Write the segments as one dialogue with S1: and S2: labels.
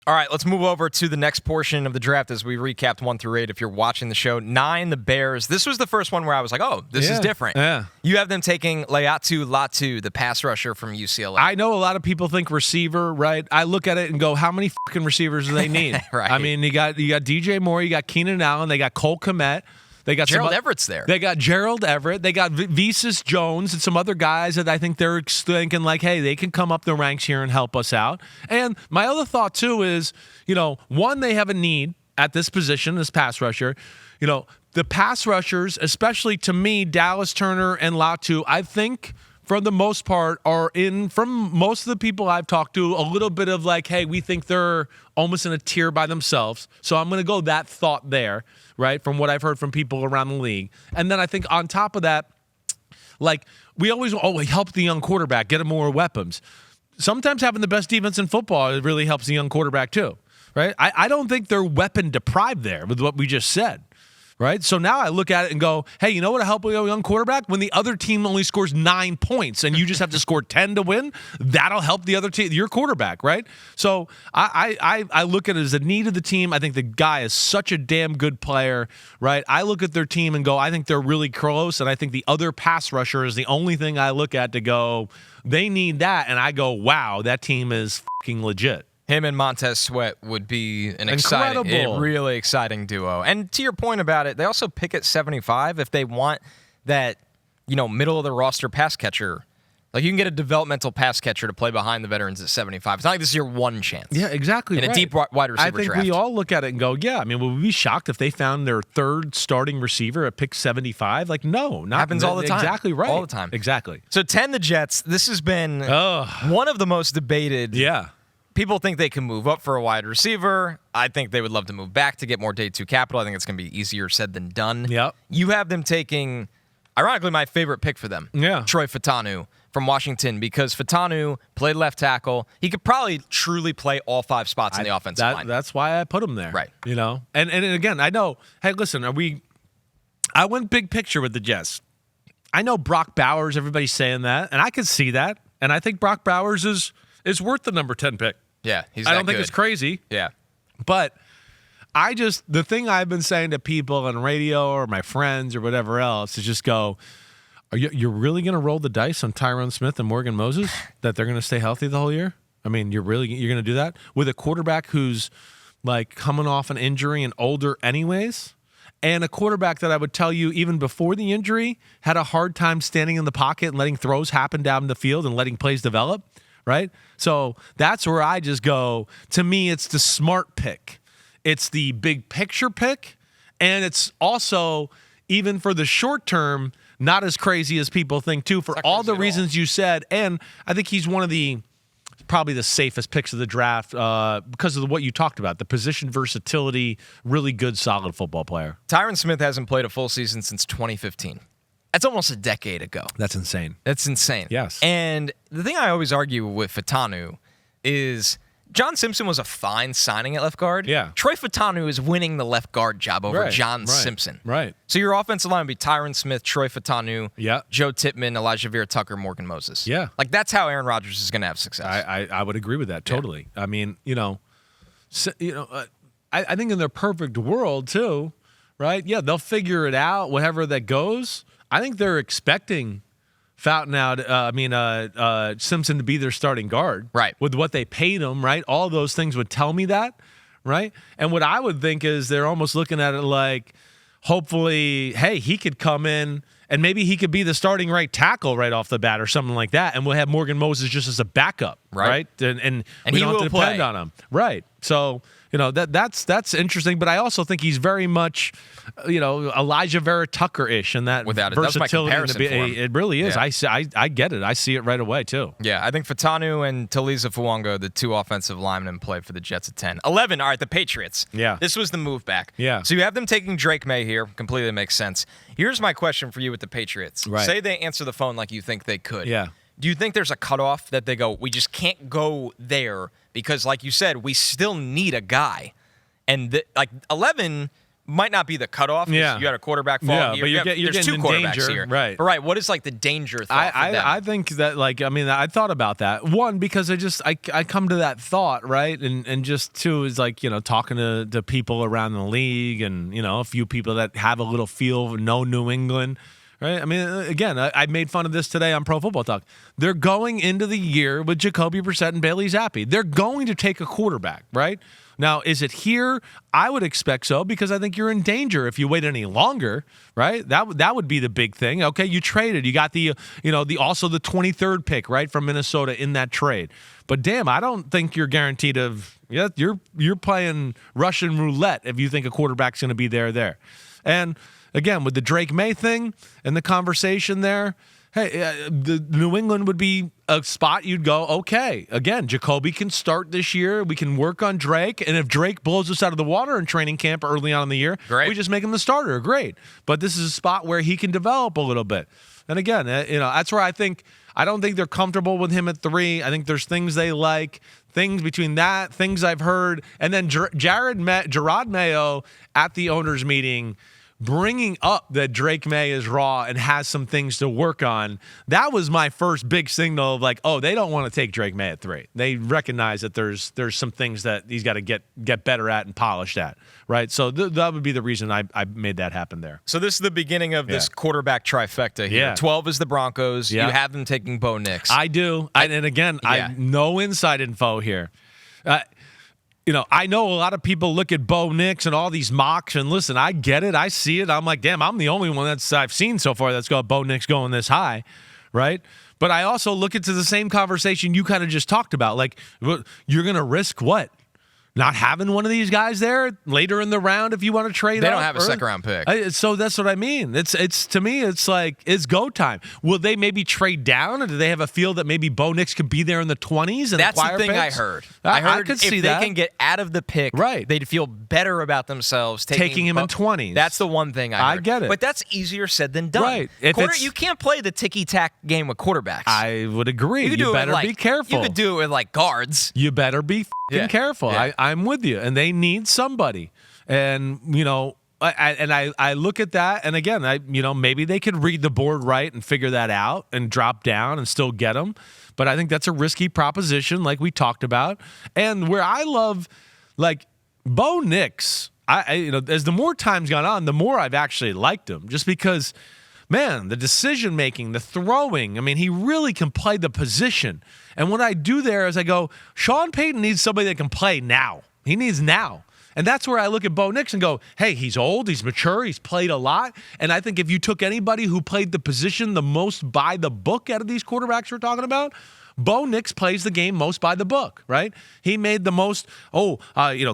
S1: All right, let's move over to the next portion of the draft as we recapped 1 through 8 if you're watching the show. 9, the Bears. This was the first one where I was like, oh, this is different.
S2: Yeah.
S1: You have them taking Laiatu Latu, the pass rusher from UCLA.
S2: I know a lot of people think receiver, right? I look at it and go, how many fucking receivers do they need?
S1: Right.
S2: I mean, you got DJ Moore, you got Keenan Allen, they got Cole Kmet. They got
S1: Gerald Everett's there.
S2: They got Gerald Everett. They got Visas Jones and some other guys that I think they're thinking like, hey, they can come up the ranks here and help us out. And my other thought, too, is, one, they have a need at this position, this pass rusher. The pass rushers, especially to me, Dallas Turner and Latu, I think for the most part are in, from most of the people I've talked to, a little bit of like, hey, we think they're almost in a tier by themselves. So I'm going to go that thought there, right, from what I've heard from people around the league. And then I think on top of that, like we always help the young quarterback, get him more weapons. Sometimes having the best defense in football, it really helps the young quarterback too, right? I don't think they're weapon deprived there with what we just said. Right? So now I look at it and go, hey, you know what will help a young quarterback? When the other team only scores 9 points and you just have to score 10 to win, that'll help the other team, your quarterback, right? So I look at it as a need of the team. I think the guy is such a damn good player, right? I look at their team and go, I think they're really close, and I think the other pass rusher is the only thing I look at to go, they need that, and I go, wow, that team is fucking legit.
S1: Him and Montez Sweat would be an exciting, really exciting duo. And to your point about it, they also pick at 75 if they want that, middle of the roster pass catcher. Like you can get a developmental pass catcher to play behind the veterans at 75. It's not like this is your one chance.
S2: Yeah, exactly.
S1: In a deep wide receiver draft.
S2: I think we all look at it and go, yeah. I mean, would we be shocked if they found their third starting receiver at pick 75? Like, no, not
S1: happens all the time.
S2: Exactly right.
S1: All the time.
S2: Exactly.
S1: So 10, the Jets. This has been one of the most debated.
S2: Yeah.
S1: People think they can move up for a wide receiver. I think they would love to move back to get more day 2 capital. I think it's going to be easier said than done.
S2: Yep.
S1: You have them taking, ironically, my favorite pick for them.
S2: Yeah.
S1: Troy Fautanu from Washington, because Fautanu played left tackle. He could probably truly play all 5 spots in the offensive line.
S2: That's why I put him there.
S1: Right.
S2: And again, I know, hey, listen, I went big picture with the Jets. I know Brock Bowers, everybody's saying that, and I can see that. And I think Brock Bowers is worth the number 10 pick.
S1: Yeah, he's
S2: I don't think it's crazy.
S1: Yeah.
S2: But the thing I've been saying to people on radio or my friends or whatever else is just go, you're really going to roll the dice on Tyron Smith and Morgan Moses that they're going to stay healthy the whole year? I mean, you're going to do that with a quarterback who's like coming off an injury and older anyways? And a quarterback that I would tell you even before the injury had a hard time standing in the pocket and letting throws happen down the field and letting plays develop. Right? So that's where I just go, to me, it's the smart pick. It's the big picture pick. And it's also, even for the short term, not as crazy as people think, too, for all the reasons you said. And I think he's one of probably the safest picks of the draft because of what you talked about, the position versatility, really good, solid football player.
S1: Tyron Smith hasn't played a full season since 2015. That's almost a decade ago.
S2: That's insane.
S1: That's insane.
S2: Yes.
S1: And the thing I always argue with Fautanu is John Simpson was a fine signing at left guard.
S2: Yeah.
S1: Troy Fautanu is winning the left guard job over John Simpson.
S2: Right.
S1: So your offensive line would be Tyron Smith, Troy Fautanu,
S2: yeah,
S1: Joe Tippmann, Elijah Vera-Tucker, Morgan Moses.
S2: Yeah.
S1: Like that's how Aaron Rodgers is going to have success.
S2: I would agree with that totally. Yeah. I mean, I think in their perfect world too, right? Yeah, they'll figure it out, whatever that goes. I think they're expecting Simpson to be their starting guard.
S1: Right.
S2: With what they paid him, right? All those things would tell me that, right? And what I would think is they're almost looking at it like, hopefully, hey, he could come in and maybe he could be the starting right tackle right off the bat or something like that. And we'll have Morgan Moses just as a backup, right? And we don't have to depend on him. Right. So, that's interesting, but I also think he's very much, Elijah Vera-Tucker-ish in that
S1: without it.
S2: versatility.
S1: That's my comparison for him.
S2: It really is.
S1: Yeah.
S2: I get it. I see it right away, too.
S1: Yeah, I think Fautanu and Taliza Fuongo, the 2 offensive linemen, play for the Jets at 10. 11, all right, the Patriots.
S2: Yeah.
S1: This was the move back.
S2: Yeah.
S1: So you have them taking Drake May here. Completely makes sense. Here's my question for you with the Patriots.
S2: Right.
S1: Say they answer the phone like you think they could.
S2: Yeah.
S1: Do you think there's a cutoff that they go, we just can't go there because, like you said, we still need a guy? And 11 might not be the cutoff.
S2: Yeah.
S1: You had a quarterback fall here.
S2: But you're
S1: there's
S2: getting
S1: two
S2: in
S1: quarterbacks
S2: danger.
S1: here.
S2: Right.
S1: But right. What is like the danger thought for them?
S2: I think that, I thought about that. One, because I come to that thought, right? And just two is like, talking to people around the league and, a few people that have a little feel, know New England. Right? I mean, again, I made fun of this today on Pro Football Talk. They're going into the year with Jacoby Brissett and Bailey Zappi. They're going to take a quarterback, right? Now, is it here? I would expect so, because I think you're in danger if you wait any longer, right? That would be the big thing. Okay, you traded. You got the 23rd pick, right, from Minnesota in that trade. But damn, I don't think you're guaranteed you're playing Russian roulette if you think a quarterback's going to be there. And again, with the Drake May thing and the conversation there, hey, the New England would be a spot you'd go, okay, again, Jacoby can start this year. We can work on Drake. And if Drake blows us out of the water in training camp early on in the year,
S1: great.
S2: We just make him the starter. Great. But this is a spot where he can develop a little bit. And again, that's where I don't think they're comfortable with him at 3. I think there's things they like, things between that, things I've heard. And then Gerard Mayo at the owners' meeting bringing up that Drake May is raw and has some things to work on. That was my first big signal of like, oh, they don't want to take Drake May at 3. They recognize that there's some things that he's got to get better at and polished at, right? So that would be the reason I made that happen there.
S1: So this is the beginning of this quarterback trifecta here.
S2: Yeah.
S1: 12 is the Broncos.
S2: Yeah.
S1: You have them taking Bo Nix.
S2: I do. And again, I no inside info here. I know a lot of people look at Bo Nix and all these mocks, and listen, I get it. I see it. I'm like, damn, I'm the only one I've seen so far that's got Bo Nix going this high, right? But I also look into the same conversation you kind of just talked about. Like, you're going to risk what? Not having one of these guys there later in the round if you want to trade.
S1: They don't have a second-round pick.
S2: So that's what I mean. It's to me, it's like it's go time. Will they maybe trade down, or do they have a feel that maybe Bo Nix could be there in the 20s? And
S1: that's the thing
S2: picks?
S1: I heard.
S2: I could see that.
S1: If they can get out of the pick,
S2: right,
S1: they'd feel better about themselves
S2: taking him in 20s.
S1: That's the one thing I heard.
S2: I get it.
S1: But that's easier said than done.
S2: Right.
S1: You can't play the ticky-tack game with quarterbacks.
S2: I would agree.
S1: You
S2: better be careful.
S1: You could do it with like guards.
S2: You better be careful.
S1: Yeah.
S2: I'm with you. And they need somebody. And, I look at that, and again, maybe they could read the board right and figure that out and drop down and still get them. But I think that's a risky proposition, like we talked about. And where I love, like, Bo Nix, as the more time's gone on, the more I've actually liked him, just because, man, the decision making, the throwing, I mean, he really can play the position. And what I do there is I go, Sean Payton needs somebody that can play now. He needs now. And that's where I look at Bo Nix and go, hey, he's old, he's mature, he's played a lot. And I think if you took anybody who played the position the most by the book out of these quarterbacks we're talking about, Bo Nix plays the game most by the book, right? He made the most,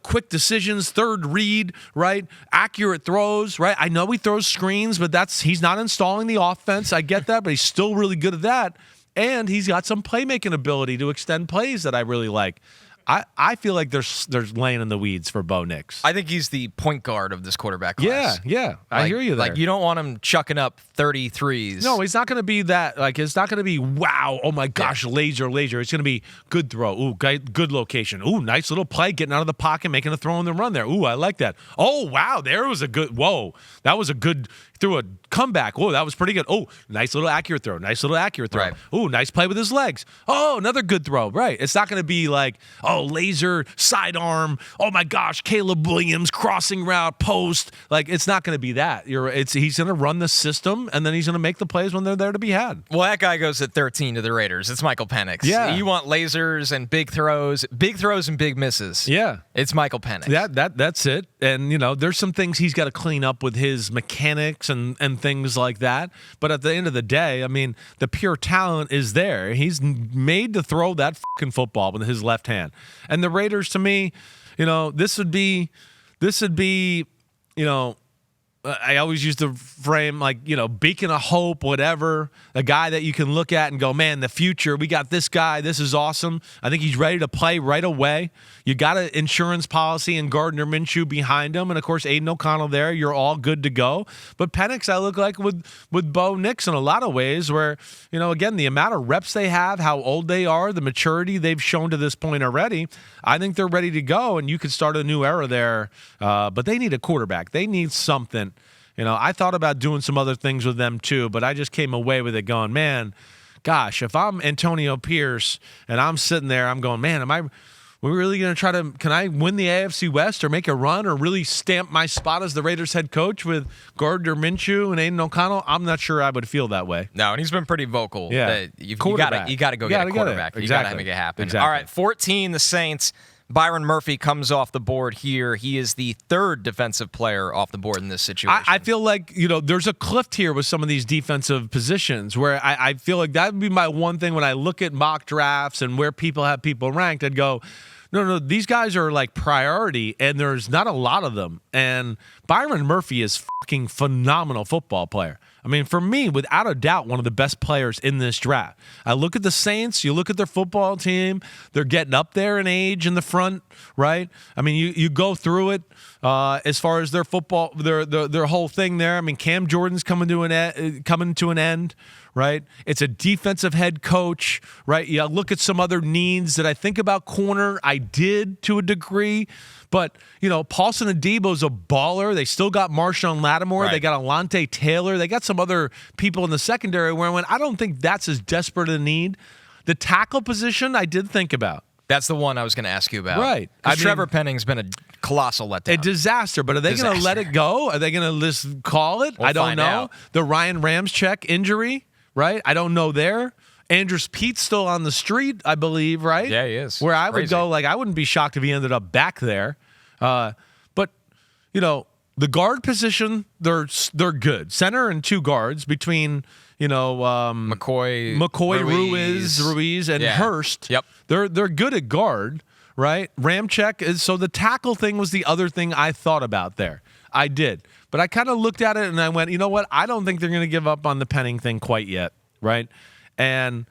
S2: quick decisions, third read, right? Accurate throws, right? I know he throws screens, but he's not installing the offense. I get that, but he's still really good at that. And he's got some playmaking ability to extend plays that I really like. I feel like there's laying in the weeds for Bo Nix.
S1: I think he's the point guard of this quarterback class.
S2: Yeah. I hear you there.
S1: Like, you don't want him chucking up 33s.
S2: No, he's not going to be that. Like, it's not going to be, wow, oh my gosh, laser. It's going to be good throw. Ooh, good location. Ooh, nice little play, getting out of the pocket, making a throw and then run there. Ooh, I like that. Oh, wow, there was a good, whoa, that was a good, threw a comeback. Whoa, that was pretty good. Oh, nice little accurate throw.
S1: Right.
S2: Ooh, nice play with his legs. Oh, another good throw. Right. It's not going to be like, oh, laser, sidearm. Oh my gosh, Caleb Williams, crossing route, post. Like, it's not going to be that. He's going to run the system, and then he's going to make the plays when they're there to be had.
S1: Well, that guy goes at 13 to the Raiders. It's Michael Penix.
S2: Yeah.
S1: You want lasers and big throws and big misses.
S2: Yeah.
S1: It's Michael Penix.
S2: That's it. And, there's some things he's got to clean up with his mechanics and things like that. But at the end of the day, I mean, the pure talent is there. He's made to throw that fucking football with his left hand. And the Raiders, to me, this would be, I always use the frame like, beacon of hope, whatever, a guy that you can look at and go, man, the future, we got this guy. This is awesome. I think he's ready to play right away. You got an insurance policy and Gardner Minshew behind him. And, of course, Aiden O'Connell there. You're all good to go. But Penix, I look like with Bo Nix in a lot of ways where, again, the amount of reps they have, how old they are, the maturity they've shown to this point already, I think they're ready to go. And you could start a new era there. But they need a quarterback. They need something. I thought about doing some other things with them too, but I just came away with it going, man, gosh, if I'm Antonio Pierce and I'm sitting there, I'm going, man, we're really going to can I win the AFC West or make a run or really stamp my spot as the Raiders head coach with Gardner Minshew and Aiden O'Connell? I'm not sure I would feel that way.
S1: No, and he's been pretty vocal.
S2: Yeah.
S1: That you got to go get a quarterback. You got to make it happen.
S2: Exactly.
S1: All right, 14, the Saints. Byron Murphy comes off the board here. He is the third defensive player off the board in this situation.
S2: I feel like, there's a cliff here with some of these defensive positions where I feel like that would be my one thing when I look at mock drafts and where people have people ranked. I'd go, no, these guys are like priority, and there's not a lot of them. And Byron Murphy is fucking phenomenal football player. I mean, for me, without a doubt, one of the best players in this draft. I look at the Saints, you look at their football team, they're getting up there in age in the front, right? I mean, you go through it as far as their football, their whole thing there. I mean, Cam Jordan's coming to an end, right? It's a defensive head coach, right? You look at some other needs that I think about corner. I did to a degree. But, Paulson Adebo's a baller. They still got Marshawn Lattimore. Right. They got Alontae Taylor. They got some other people in the secondary where I don't think that's as desperate a need. The tackle position, I did think about.
S1: That's the one I was going to ask you about.
S2: Right.
S1: Trevor Penning's been a colossal letdown.
S2: A disaster, but are they going to let it go? Are they going to just call it? I don't know.
S1: Out.
S2: The Ryan Ramczyk injury, right? I don't know there. Andrews Pete's still on the street, I believe, right?
S1: Yeah, he is.
S2: Where I would go, I wouldn't be shocked if he ended up back there. But, the guard position, they're good. Center and two guards between,
S1: McCoy,
S2: Ruiz, and Hurst.
S1: Yep.
S2: They're good at guard, right? Ramczyk is, so the tackle thing was the other thing I thought about there. I did. But I kind of looked at it and I went, you know what? I don't think they're going to give up on the Penning thing quite yet, right? And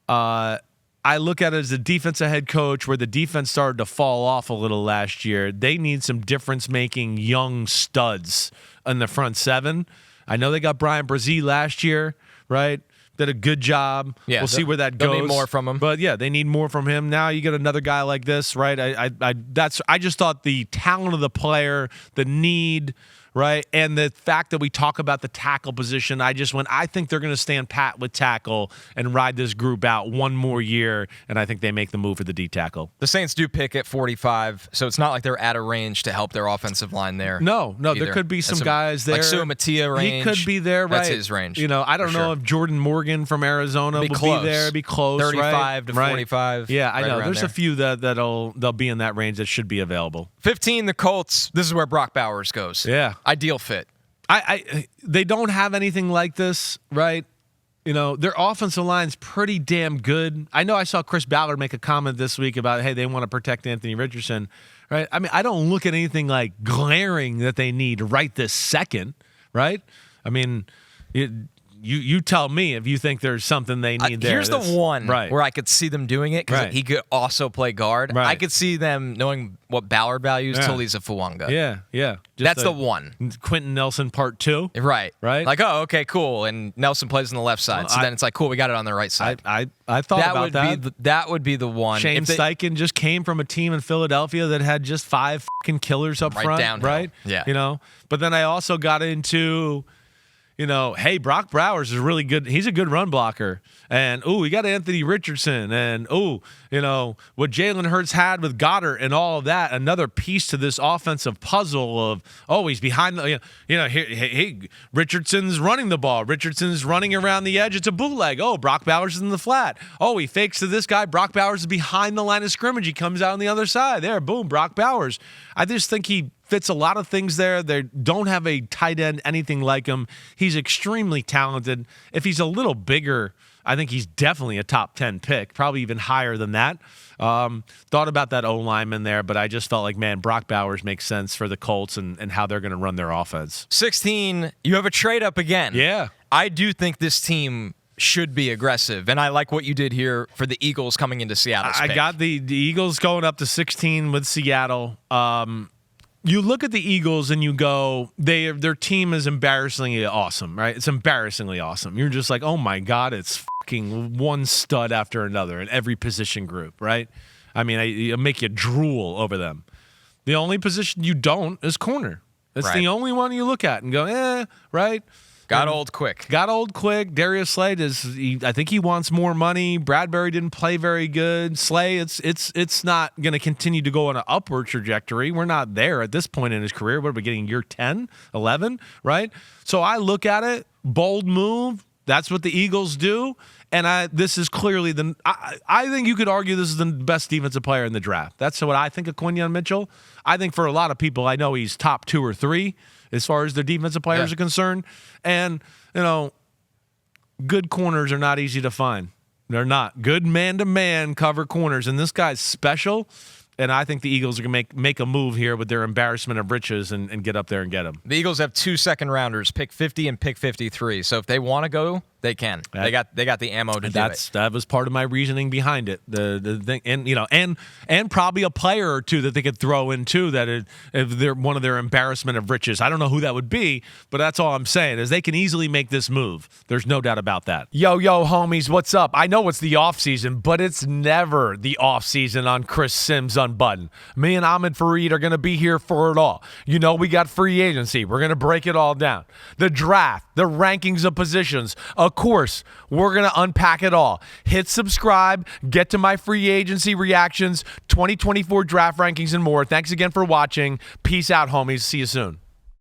S2: I look at it as a defensive head coach where the defense started to fall off a little last year. They need some difference-making young studs in the front seven. I know they got Brian Brzee last year, right? Did a good job.
S1: Yeah,
S2: we'll see where that goes.
S1: They'll need more from him.
S2: But yeah, they need more from him. Now you get another guy like this, right? I just thought the talent of the player, the need, right? And the fact that we talk about the tackle position, I think they're going to stand pat with tackle and ride this group out one more year, and I think they make the move for the D tackle.
S1: The Saints do pick at 45, so it's not like they're out of range to help their offensive line there.
S2: No, there could be some guys there.
S1: Like Suamatia range.
S2: He could be there, right?
S1: That's his range.
S2: I don't know if Jordan Morgan from Arizona will be there. Be close,
S1: 35 to 45.
S2: Yeah, I know. There's
S1: there.
S2: a few they'll be in that range that should be available.
S1: 15, the Colts. This is where Brock Bowers goes.
S2: Yeah.
S1: Ideal fit.
S2: They don't have anything like this, right? Their offensive line's pretty damn good. I know I saw Chris Ballard make a comment this week about, hey, they want to protect Anthony Richardson, right? I mean, I don't look at anything like glaring that they need right this second, right? I mean, you tell me if you think there's something they need there.
S1: Here's the one where I could see them doing it because he could also play guard.
S2: Right.
S1: I could see them knowing what Ballard values, Talisa Fuanga.
S2: Yeah.
S1: That's the one.
S2: Quentin Nelson part 2.
S1: Right.
S2: Like,
S1: oh, okay, cool. And Nelson plays on the left side. So then it's like, cool, we got it on the right side.
S2: I thought about that.
S1: That would be the one.
S2: Shane Steichen just came from a team in Philadelphia that had just 5 fucking killers up front.
S1: Downhill.
S2: Right?
S1: Yeah.
S2: But then I also got into... hey, Brock Bowers is really good. He's a good run blocker. And, we got Anthony Richardson. And, what Jalen Hurts had with Goddard and all of that, another piece to this offensive puzzle of, he's behind the, hey, Richardson's running the ball. Richardson's running around the edge. It's a bootleg. Brock Bowers is in the flat. He fakes to this guy. Brock Bowers is behind the line of scrimmage. He comes out on the other side. There, boom, Brock Bowers. I just think he fits a lot of things there. They don't have a tight end, anything like him. He's extremely talented. If he's a little bigger, I think he's definitely a top 10 pick, probably even higher than that. Thought about that O-lineman there, but I just felt like, man, Brock Bowers makes sense for the Colts and how they're going to run their offense.
S1: 16, you have a trade up again.
S2: Yeah.
S1: I do think this team should be aggressive, and I like what you did here for the Eagles coming into Seattle.
S2: I got the Eagles going up to 16 with Seattle. You look at the Eagles and you go, their team is embarrassingly awesome, right? It's embarrassingly awesome. You're just like, oh my God, it's fucking one stud after another in every position group, right? I mean, I make you drool over them. The only position you don't is corner. That's the only one you look at and go, right?
S1: Got old quick.
S2: Darius Slay I think he wants more money. Bradbury didn't play very good. Slay, it's not going to continue to go on an upward trajectory. We're not there at this point in his career. What are we getting, year 10, 11, right? So I look at it, bold move. That's what the Eagles do. And this is clearly I think you could argue this is the best defensive player in the draft. That's what I think of Quinyon Mitchell. I think for a lot of people, I know he's top 2 or 3 as far as their defensive players are concerned. And, good corners are not easy to find. They're not. Good man-to-man cover corners. And this guy's special. And I think the Eagles are going to make a move here with their embarrassment of riches and get up there and get him.
S1: The Eagles have 2 second-rounders, pick 50 and pick 53. So if they want to go, they can. They got the ammo to do it.
S2: That was part of my reasoning behind it. The thing, and probably a player or two that they could throw in too. That if they're one of their embarrassment of riches. I don't know who that would be, but that's all I'm saying is they can easily make this move. There's no doubt about that.
S3: Yo, homies, what's up? I know it's the off season, but it's never the off season on Chris Simms Unbuttoned. Me and Ahmed Fareed are gonna be here for it all. We got free agency. We're gonna break it all down. The draft, the rankings of positions. Of course, we're going to unpack it all. Hit subscribe, get to my free agency reactions, 2024 draft rankings, and more. Thanks again for watching. Peace out, homies. See you soon.